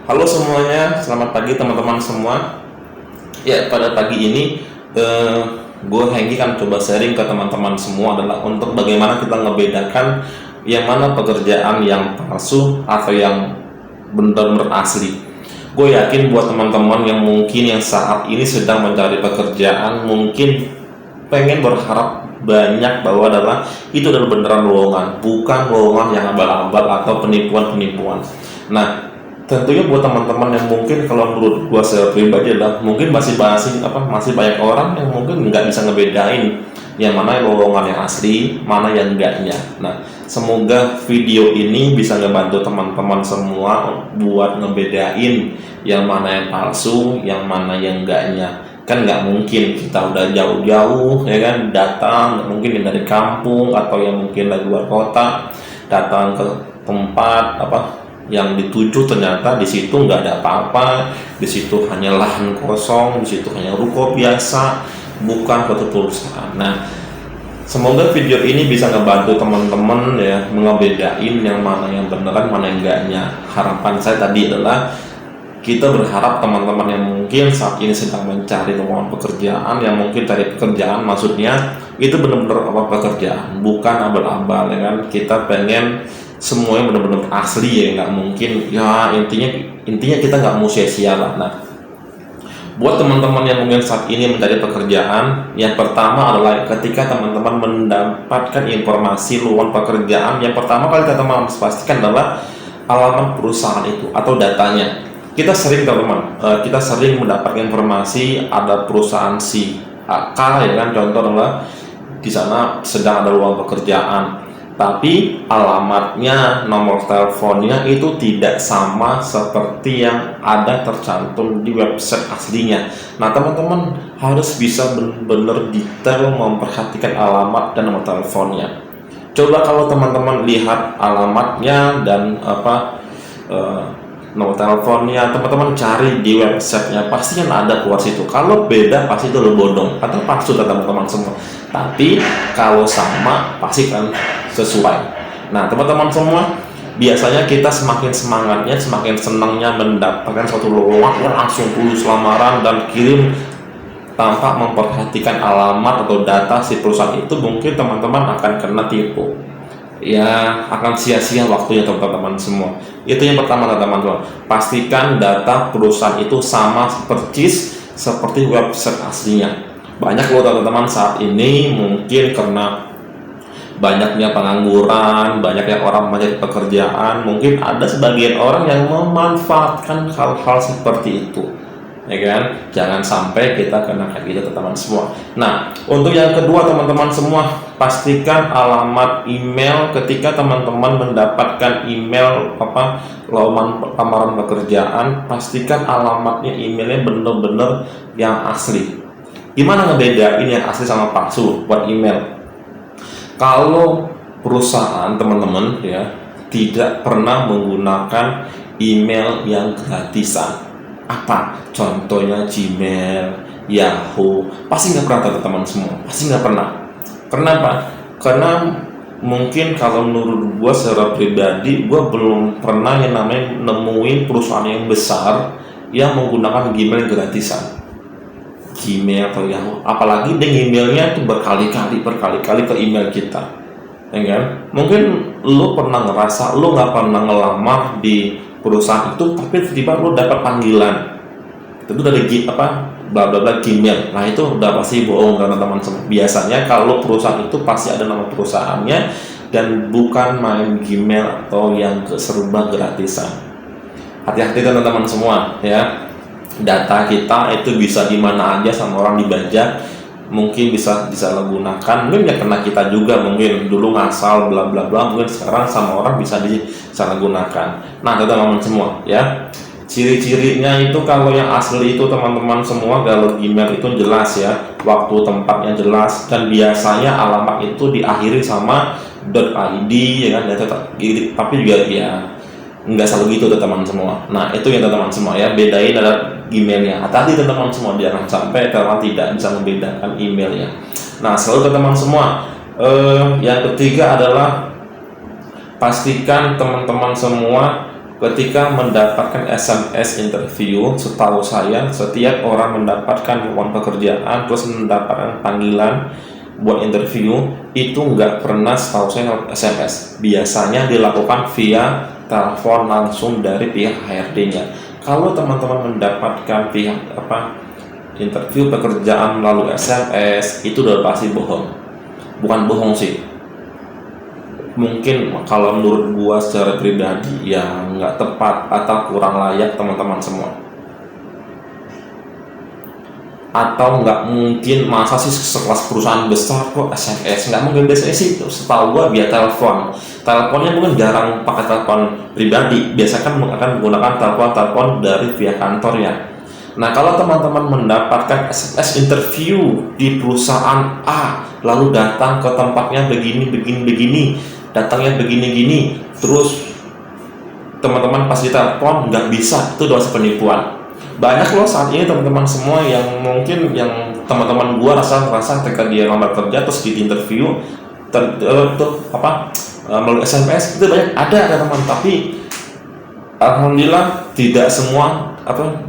Halo semuanya, selamat pagi teman-teman semua. Ya, pada pagi ini gue Hengki kan coba sharing ke teman-teman semua adalah untuk bagaimana kita ngebedakan yang mana pekerjaan yang palsu atau yang benar-benar asli. Gue yakin buat teman-teman yang mungkin yang saat ini sedang mencari pekerjaan, mungkin pengen berharap banyak bahwa itu adalah beneran lowongan, bukan lowongan yang abal-abal atau penipuan-penipuan. Nah, tentunya buat teman-teman yang mungkin kalau menurut gua secara pribadi adalah mungkin masih banyak orang yang mungkin nggak bisa ngebedain yang mana lowongan yang asli, mana yang enggaknya. Nah, semoga video ini bisa ngebantu teman-teman semua buat ngebedain yang mana yang palsu, yang mana yang enggaknya. Kan nggak mungkin kita udah jauh-jauh ya kan datang, nggak mungkin yang dari kampung atau yang mungkin dari luar kota datang ke tempat yang dituju, ternyata di situ nggak ada apa-apa, di situ hanya lahan kosong, di situ hanya ruko biasa, bukan suatu perusahaan. Nah, semoga video ini bisa ngebantu teman-teman ya ngebedain yang mana yang beneran, mana yang enggaknya. Harapan saya tadi adalah kita berharap teman-teman yang mungkin saat ini sedang mencari lowongan pekerjaan, yang mungkin cari pekerjaan maksudnya itu benar-benar pekerjaan, bukan abal-abal ya kan. Kita pengen semuanya benar-benar asli ya, nggak mungkin ya, intinya kita nggak mau sia-sia lah. Nah, buat teman-teman yang mungkin saat ini mencari pekerjaan, yang pertama adalah ketika teman-teman mendapatkan informasi lowongan pekerjaan, yang pertama kali teman-teman harus pastikan adalah alamat perusahaan itu atau datanya. Kita sering teman-teman, kita sering mendapatkan informasi ada perusahaan si K ya kan, contoh adalah di sana sedang ada lowongan pekerjaan, tapi alamatnya, nomor teleponnya itu tidak sama seperti yang ada tercantum di website aslinya. Nah, teman-teman harus bisa benar-benar detail memperhatikan alamat dan nomor teleponnya. Coba kalau teman-teman lihat alamatnya dan nomor teleponnya, teman-teman cari di websitenya, pasti kan ada keluar situ. Kalau beda pasti itu lo bodong atau palsu teman-teman semua. Tapi kalau sama pasti kan sesuai. Nah, teman-teman semua, biasanya kita semakin semangatnya, semakin senangnya mendapatkan suatu lowongan, langsung tulis lamaran dan kirim tanpa memperhatikan alamat atau data si perusahaan itu, mungkin teman-teman akan kena tipu. Ya, akan sia-sia waktunya teman-teman semua. Itu yang pertama teman-teman. Pastikan data perusahaan itu sama persis seperti website aslinya. Banyak loh teman-teman saat ini mungkin karena banyaknya pengangguran, banyaknya orang mencari pekerjaan, mungkin ada sebagian orang yang memanfaatkan hal-hal seperti itu, ya kan? Jangan sampai kita kena kayak gitu teman-teman semua. Nah, untuk yang kedua teman-teman semua, pastikan alamat email ketika teman-teman mendapatkan email lamaran pekerjaan, pastikan alamatnya, emailnya bener-bener yang asli. Gimana ngebedain yang asli sama palsu buat email? Kalau perusahaan teman-teman ya tidak pernah menggunakan email yang gratisan, apa contohnya Gmail, Yahoo, pasti nggak pernah teman-teman semua, pasti nggak pernah. Kenapa? Karena mungkin kalau menurut gue secara pribadi, gue belum pernah yang namanya nemuin perusahaan yang besar yang menggunakan Gmail gratisan, Gmail atau Yahoo, apalagi dengan emailnya itu berkali-kali ke email kita, ya kan? Mungkin lo pernah ngerasa lo nggak pernah ngelamar di perusahaan itu, tapi tiba-tiba lo dapat panggilan itu dari bla bla bla Gmail. Nah, itu udah pasti bohong teman-teman semua. Biasanya kalau perusahaan itu pasti ada nama perusahaannya dan bukan main Gmail atau yang serba gratisan. Hati-hati teman-teman semua ya. Data kita itu bisa di mana aja sama orang dibajak, mungkin bisa disalahgunakan, mungkin ya kena kita juga, mungkin dulu ngasal bla bla bla, mungkin sekarang sama orang bisa disalahgunakan. Nah, teman-teman semua ya, ciri-cirinya itu kalau yang asli itu teman-teman semua, kalau Gmail itu jelas ya, waktu tempatnya jelas, dan biasanya alamat itu diakhiri sama .id ya kan, tapi juga ya nggak selalu gitu teman-teman semua. Nah, itu yang teman-teman semua ya, bedain ada emailnya. Hati-hati teman-teman semua, jangan sampai teman tidak bisa membedakan emailnya. Nah, selalu teman-teman semua, yang ketiga adalah pastikan teman-teman semua ketika mendapatkan SMS interview, setahu saya setiap orang mendapatkan lowongan pekerjaan terus mendapatkan panggilan buat interview itu nggak pernah, setahu saya, SMS. Biasanya dilakukan via telepon langsung dari pihak HRD-nya. Kalau teman-teman mendapatkan interview pekerjaan melalui SMS, itu udah pasti bohong. Bukan bohong sih, mungkin kalau menurut gua secara pribadi ya nggak tepat atau kurang layak teman-teman semua. Atau nggak mungkin, masa sih sekelas perusahaan besar kok SMS? Nggak mungkin. Biasanya sih setahu gua via teleponnya mungkin jarang pakai telepon pribadi, biasanya kan akan menggunakan telepon dari via kantor ya. Nah, kalau teman-teman mendapatkan SMS interview di perusahaan A, lalu datang ke tempatnya begini, datangnya begini, terus teman-teman pas ditelepon nggak bisa, itu dosa penipuan. Banyak loh saat ini teman-teman semua yang mungkin yang teman-teman gua rasa ketika dia lamar kerja terus di interview melalui SMS, itu banyak ada teman, tapi alhamdulillah tidak semua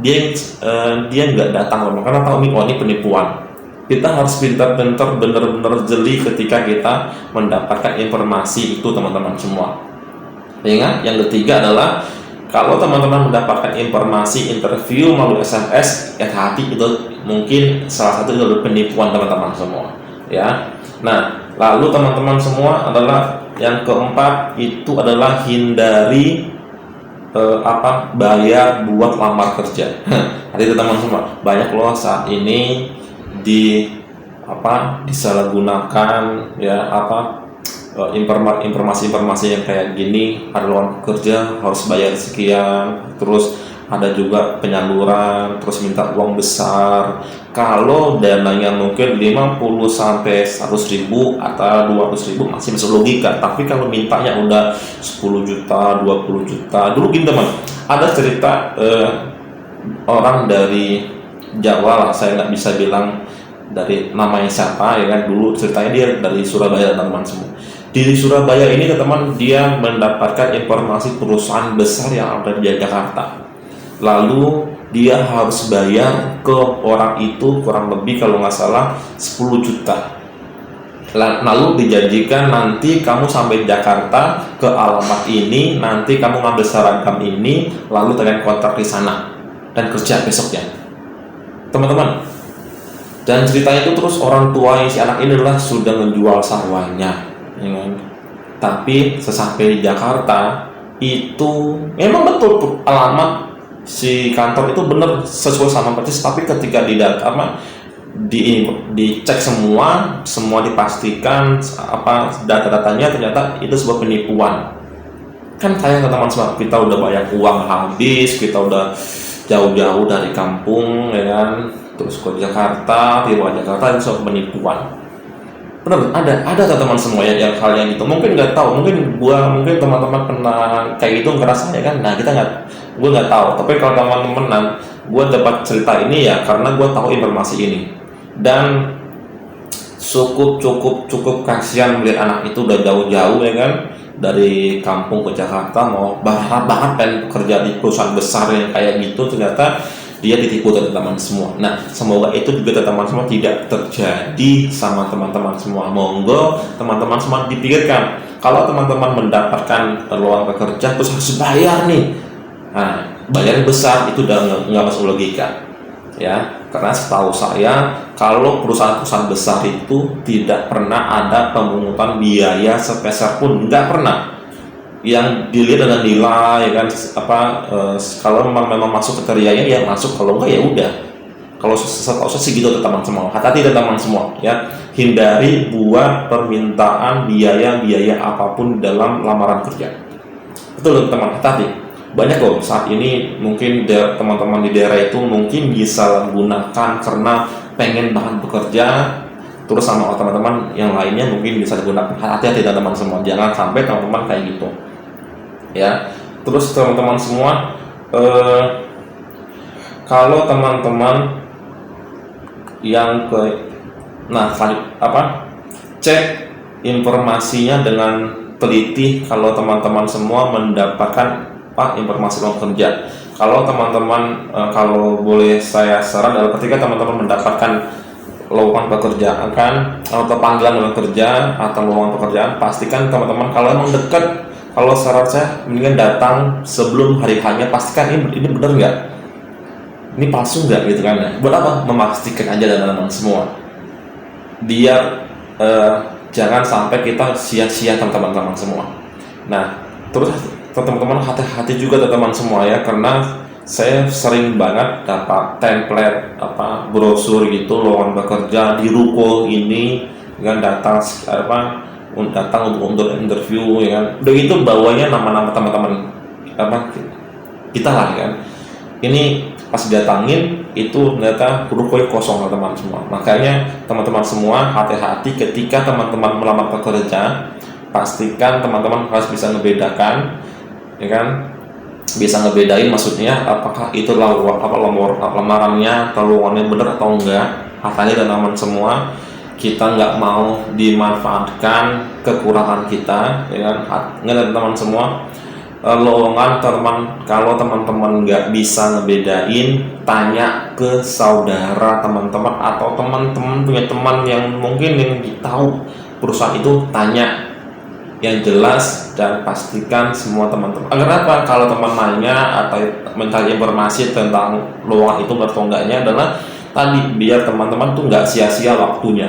dia nggak datang loh, karena tahu ini penipuan. Kita harus pintar-pintar, benar-benar jeli ketika kita mendapatkan informasi itu teman-teman semua. Ingat, yang ketiga adalah kalau teman-teman mendapatkan informasi interview melalui SMS, hati-hati, itu mungkin salah satu jalur penipuan teman-teman semua ya. Nah, lalu teman-teman semua adalah yang keempat itu adalah hindari bayar buat lamar kerja. Hati teman-teman semua, banyak loh saat ini disalahgunakan ya informasi-informasi yang kayak gini. Ada lowongan kerja harus bayar sekian, terus ada juga penyaluran terus minta uang besar. Kalau dananya mungkin 50 sampai 100 ribu atau 200 ribu masih masuk logika, tapi kalau mintanya udah 10 juta 20 juta. Dulu gini teman, ada cerita orang dari Jawa lah, saya nggak bisa bilang dari namanya siapa ya kan. Dulu ceritanya dia dari Surabaya teman-teman semua. Di Surabaya ini teman, dia mendapatkan informasi perusahaan besar yang ada di Jakarta. Lalu dia harus bayar ke orang itu kurang lebih kalau nggak salah 10 juta. Lalu dijanjikan nanti kamu sampai Jakarta ke alamat ini, nanti kamu ngambil seragam ini, lalu kalian kontrak di sana dan kerja besoknya. Teman-teman, dan ceritanya itu terus orang tua si anak ini adalah sudah menjual sarwanya. Tapi sesampai di Jakarta itu memang betul alamat si kantor itu benar sesuai sama persis, tapi ketika dicek semua dipastikan data-datanya ternyata itu sebuah penipuan. Kan sayang teman-teman semua, kita udah banyak uang habis, kita udah jauh-jauh dari kampung ya kan, terus ke Jakarta, tiba Jakarta itu sebuah penipuan. Benar, ada teman-teman semua yang hal yang gitu. Mungkin nggak tahu, mungkin teman-teman pernah kayak gitu ngerasa ya kan. Nah, gue nggak tahu. Tapi kalau teman-teman, gue dapat cerita ini ya karena gue tahu informasi ini. Dan cukup kasihan melihat anak itu udah jauh-jauh ya kan, dari kampung ke Jakarta, mau berharap banget kan kerja di perusahaan besar yang kayak gitu, ternyata dia ditipu teman-teman semua. Nah, semoga itu juga teman-teman semua tidak terjadi sama teman-teman semua. Monggo teman-teman semua dipikirkan, kalau teman-teman mendapatkan lowongan pekerja terus harus bayar nih, nah bayar besar itu udah nggak masuk logika ya. Karena setahu saya kalau perusahaan-perusahaan besar itu tidak pernah ada pemungutan biaya sepeser pun, nggak pernah. Yang dilihat adalah nilai ya kan, kalau memang masuk kriterianya ya masuk, kalau enggak ya udah. Kalau setahu saya sih gitu teman-teman semua. Hati-hati teman semua ya, hindari buat permintaan biaya apapun dalam lamaran kerja. Betul teman, hati-hati. Banyak loh saat ini mungkin teman-teman di daerah itu mungkin bisa gunakan karena pengen banget bekerja, terus sama teman-teman yang lainnya mungkin bisa digunakan. Hati-hati teman-teman semua, jangan sampai teman-teman kayak gitu ya. Terus teman-teman semua, kalau teman-teman yang cek informasinya dengan teliti. Kalau teman-teman semua mendapatkan informasi lowongan kerja. Kalau teman-teman kalau boleh saya saran adalah ketika teman-teman mendapatkan lowongan pekerjaan atau panggilan lowongan kerja atau lowongan pekerjaan, pastikan teman-teman kalau emang dekat, kalau saran saya mendingan datang sebelum hari hanya, pastikan ini benar nggak, ini palsu nggak gitu kan ya. Buat apa? Memastikan aja teman-teman semua, biar jangan sampai kita sia-sia teman-teman semua. Nah, terus teman-teman hati-hati juga teman-teman semua ya, karena saya sering banget dapat template brosur gitu lowongan bekerja di ruko ini kan, datang untuk interview ya kan. Udah gitu bawanya nama-nama teman-teman kita lah kan. Ini pas datangin itu ternyata ruko kosong teman-teman semua. Makanya teman-teman semua hati-hati ketika teman-teman melamar pekerja, pastikan teman-teman harus bisa ngebedakan ya kan, bisa ngebedain maksudnya apakah itu lamarannya atau lowongannya benar atau enggak. Hati-hati teman-teman semua, kita nggak mau dimanfaatkan kekurangan kita ya kan. Nggak teman-teman semua, lowongan kalau teman-teman nggak bisa ngebedain, tanya ke saudara teman-teman atau teman-teman punya teman yang mungkin yang tahu perusahaan itu, tanya yang jelas dan pastikan semua teman-teman. Agar apa? Kalau teman nanya atau mencari informasi tentang lowongan itu atau enggaknya adalah tadi biar teman-teman tuh nggak sia-sia waktunya.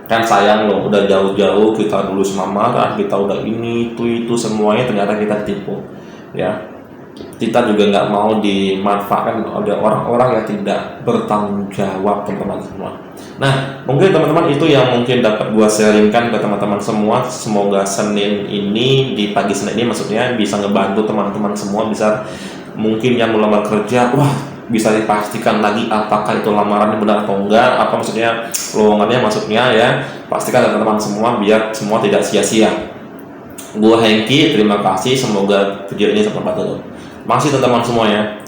Kan sayang loh, udah jauh-jauh kita dulu samaran, kita udah ini itu semuanya ternyata kita tipu ya. Kita juga nggak mau dimanfaatkan oleh orang-orang yang tidak bertanggung jawab teman-teman semua. Nah, mungkin teman-teman itu yang mungkin dapat gua sharingkan ke teman-teman semua. Semoga Senin ini, di pagi Senin ini maksudnya, bisa ngebantu teman-teman semua, bisa mungkin yang melamar kerja, bisa dipastikan lagi apakah itu lamarannya benar atau enggak, apa maksudnya lowongannya maksudnya ya. Pastikan teman-teman semua biar semua tidak sia-sia. Gua Hengki, terima kasih, semoga video ini bermanfaat. Masih teman-teman semua ya.